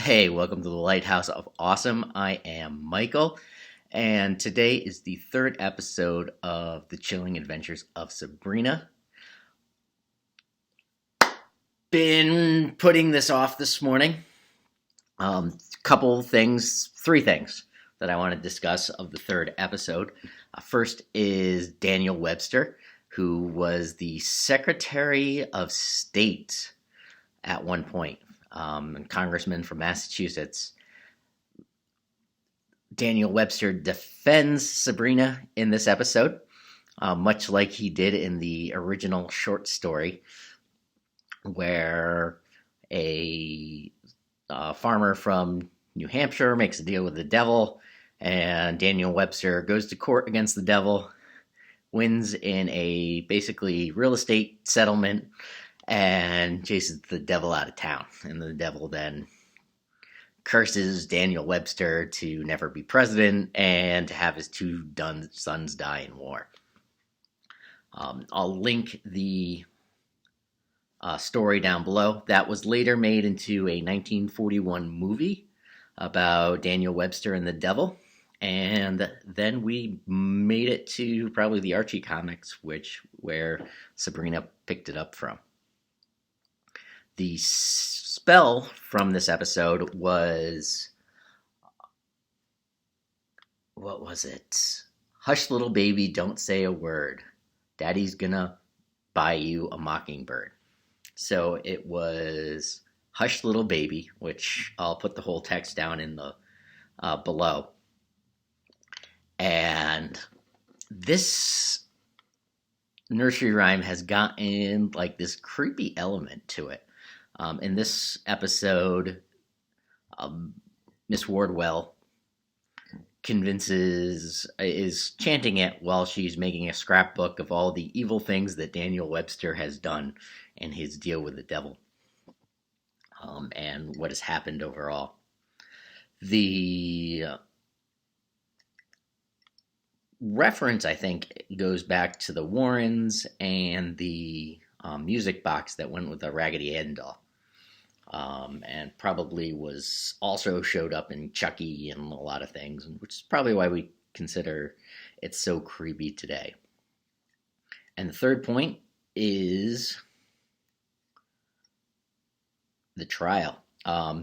Hey, welcome to the Lighthouse of Awesome. I am Michael, and today is the third episode of The Chilling Adventures of Sabrina. Been putting this off this morning. Three things that I want to discuss of the third episode. First is Daniel Webster, who was the Secretary of State at one point. Congressman from Massachusetts. Daniel Webster defends Sabrina in this episode, much like he did in the original short story, where a farmer from New Hampshire makes a deal with the devil, and Daniel Webster goes to court against the devil, wins in a basically real estate settlement, and chases the devil out of town. And the devil then curses Daniel Webster to never be president and to have his two sons die in war. I'll link the story down below. That was later made into a 1941 movie about Daniel Webster and the devil. And then we made it to probably the Archie comics, where Sabrina picked it up from. The spell from this episode was, what was it? Hush, little baby, don't say a word. Daddy's gonna buy you a mockingbird. So it was Hush, little baby, which I'll put the whole text down in the below. And this nursery rhyme has gotten like this creepy element to it. In this episode, Miss Wardwell is chanting it while she's making a scrapbook of all the evil things that Daniel Webster has done in his deal with the devil, and what has happened overall. The reference, I think, goes back to the Warrens and the music box that went with the Raggedy Ann doll. And probably was also showed up in Chucky and a lot of things, which is probably why we consider it so creepy today. And the third point is the trial.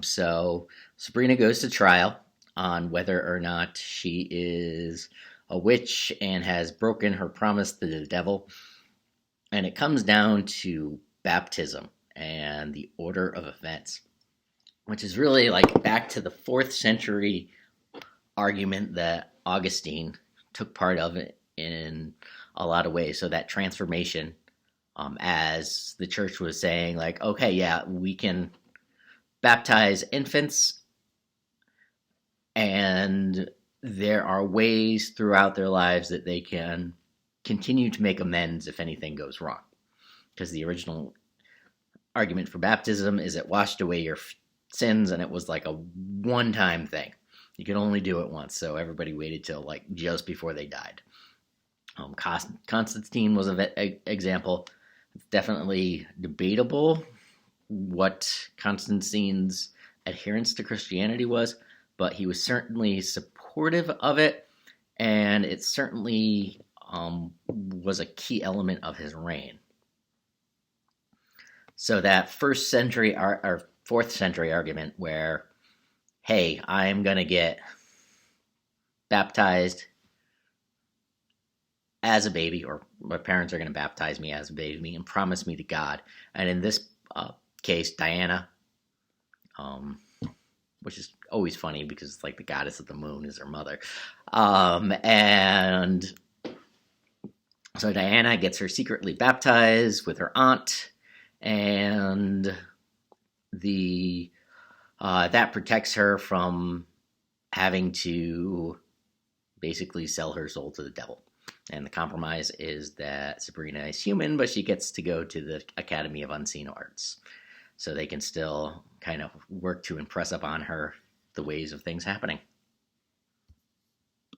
So Sabrina goes to trial on whether or not she is a witch and has broken her promise to the devil. And it comes down to baptism and the order of events, which is really like back to the 4th century argument that Augustine took part of it in a lot of ways. So that transformation, as the church was saying, like, okay, yeah, we can baptize infants, and there are ways throughout their lives that they can continue to make amends if anything goes wrong. Because the original argument for baptism is it washed away your sins, and it was like a one-time thing. You could only do it once, so everybody waited till like just before they died. Constantine was an example. It's definitely debatable what Constantine's adherence to Christianity was, but he was certainly supportive of it, and it certainly was a key element of his reign. So that 1st century or 4th century argument where, hey, I'm going to get baptized as a baby, or my parents are going to baptize me as a baby and promise me to God. And in this case, Diana, which is always funny because it's like the goddess of the moon is her mother. And so Diana gets her secretly baptized with her aunt, and that protects her from having to basically sell her soul to the devil. And the compromise is that Sabrina is human, but she gets to go to the Academy of Unseen Arts, so they can still kind of work to impress upon her the ways of things happening.